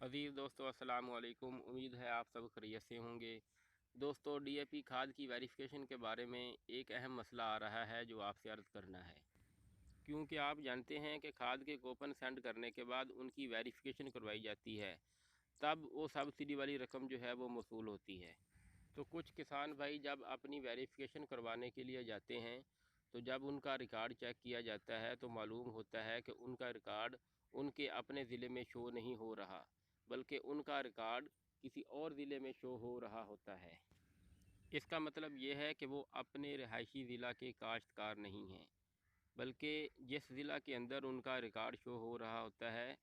अज़ीज़ दोस्तों, अस्सलाम वालेकुम। उम्मीद है आप सब खैरियत से होंगे। दोस्तों, डीएपी खाद की वेरिफिकेशन के बारे में एक अहम मसला आ रहा है जो आपसे अर्ज़ करना है, क्योंकि आप जानते हैं कि खाद के कूपन सेंड करने के बाद उनकी वेरिफिकेशन करवाई जाती है, तब वो सब्सिडी वाली रकम जो है वो मौसूल होती है। तो कुछ किसान भाई जब अपनी वेरिफिकेशन करवाने के लिए जाते हैं, तो जब उनका रिकॉर्ड चेक किया जाता है तो मालूम होता है कि उनका रिकॉर्ड उनके अपने ज़िले में शो नहीं हो रहा, बल्कि उनका रिकॉर्ड किसी और ज़िले में शो हो रहा होता है। इसका मतलब ये है कि वो अपने रिहायशी ज़िला के काश्तकार नहीं हैं, बल्कि जिस ज़िला के अंदर उनका रिकॉर्ड शो हो रहा होता है,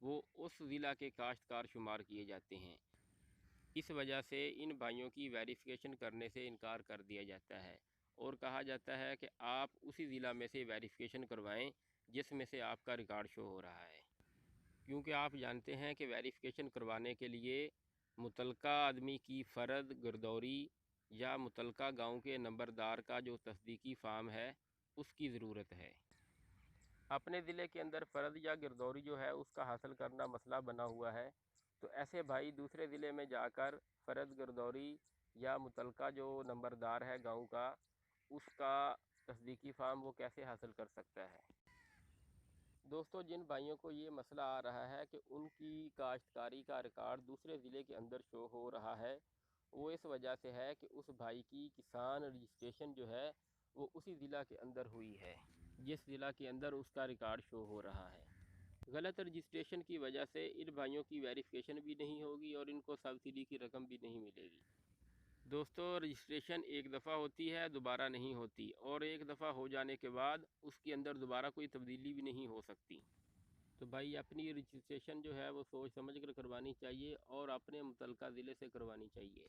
वो उस ज़िला के काश्तकार शुमार किए जाते हैं। इस वजह से इन भाइयों की वेरिफिकेशन करने से इनकार कर दिया जाता है और कहा जाता है कि आप उसी ज़िला में से वेरिफिकेशन करवाएं जिसमें से आपका रिकॉर्ड शो हो रहा है, क्योंकि आप जानते हैं कि वेरिफिकेशन करवाने के लिए मुतलका आदमी की फ़र्द, गिरदौरी या मुतलका गांव के नंबरदार का जो तस्दीकी फार्म है उसकी ज़रूरत है। अपने ज़िले के अंदर फ़र्द या गिरदौरी जो है उसका हासिल करना मसला बना हुआ है, तो ऐसे भाई दूसरे ज़िले में जाकर फ़र्द, गिरदौरी या मुतलका जो नंबरदार है गांव का, उसका तस्दीकी फार्म वो कैसे हासिल कर सकता है। दोस्तों, जिन भाइयों को ये मसला आ रहा है कि उनकी काश्तकारी का रिकॉर्ड दूसरे ज़िले के अंदर शो हो रहा है, वो इस वजह से है कि उस भाई की किसान रजिस्ट्रेशन जो है वो उसी ज़िला के अंदर हुई है जिस ज़िला के अंदर उसका रिकॉर्ड शो हो रहा है। गलत रजिस्ट्रेशन की वजह से इन भाइयों की वेरिफिकेशन भी नहीं होगी और इनको सब्सिडी की रकम भी नहीं मिलेगी। दोस्तों, रजिस्ट्रेशन एक दफ़ा होती है, दोबारा नहीं होती, और एक दफ़ा हो जाने के बाद उसके अंदर दोबारा कोई तब्दीली भी नहीं हो सकती। तो भाई अपनी रजिस्ट्रेशन जो है वो सोच समझ कर करवानी चाहिए और अपने मुतलका ज़िले से करवानी चाहिए।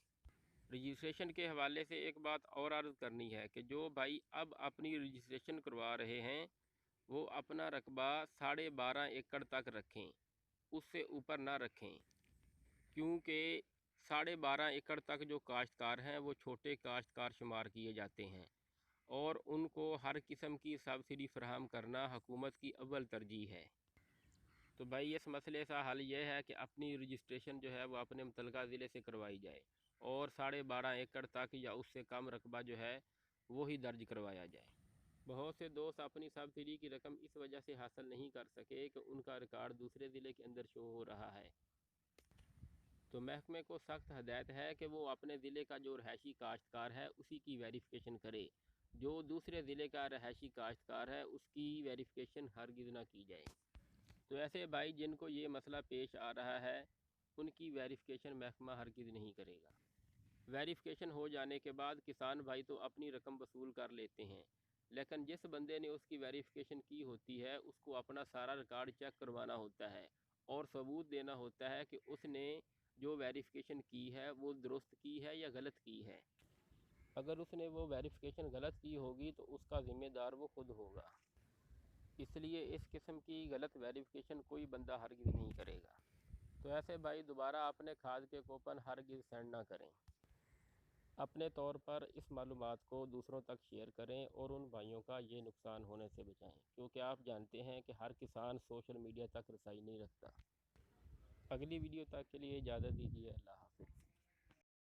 रजिस्ट्रेशन के हवाले से एक बात और अर्ज़ करनी है कि जो भाई अब अपनी रजिस्ट्रेशन करवा रहे हैं वो अपना रकबा 12.5 एकड़ तक रखें, उससे ऊपर ना रखें, क्योंकि 12.5 एकड़ तक जो काश्तकार हैं वो छोटे काश्तकार शुमार किए जाते हैं और उनको हर किस्म की सब्सिडी फराहम करना हुकूमत की अव्वल तरजीह है। तो भाई इस मसले का हल ये है कि अपनी रजिस्ट्रेशन जो है वो अपने मुतलका ज़िले से करवाई जाए और 12.5 एकड़ तक या उससे कम रकबा जो है वो ही दर्ज करवाया जाए। बहुत से दोस्त अपनी सब्सिडी की रकम इस वजह से हासिल नहीं कर सके कि उनका रिकॉर्ड दूसरे ज़िले के अंदर शो हो रहा है। तो महकमे को सख्त हदायत है कि वो अपने ज़िले का जो रहायशी काश्तकार है उसी की वेरिफिकेशन करे। जो दूसरे ज़िले का रहायशी काश्तकार है उसकी वेरिफिकेशन हरगिज़ ना की जाए। तो ऐसे भाई जिनको ये मसला पेश आ रहा है उनकी वेरिफिकेशन महकमा हरगिज़ नहीं करेगा। वेरिफिकेशन हो जाने के बाद किसान भाई तो अपनी रकम वसूल कर लेते हैं, लेकिन जिस बंदे ने उसकी वेरिफिकेशन की होती है उसको अपना सारा रिकॉर्ड चेक करवाना होता है और सबूत देना होता है कि उसने जो वेरिफिकेशन की है वो दुरुस्त की है या गलत की है। अगर उसने वो वेरिफिकेशन गलत की होगी तो उसका ज़िम्मेदार वो खुद होगा। इसलिए इस किस्म की गलत वेरिफिकेशन कोई बंदा हरगिज़ नहीं करेगा। तो ऐसे भाई दोबारा अपने खाद के कूपन हरगिज़ सेंड ना करें। अपने तौर पर इस मालूमात को दूसरों तक शेयर करें और उन भाइयों का ये नुकसान होने से बचाएं, क्योंकि आप जानते हैं कि हर किसान सोशल मीडिया तक रसाई नहीं रखता। अगली वीडियो तक के लिए इजाज़त दीजिए। अल्लाह हाफ़िज़।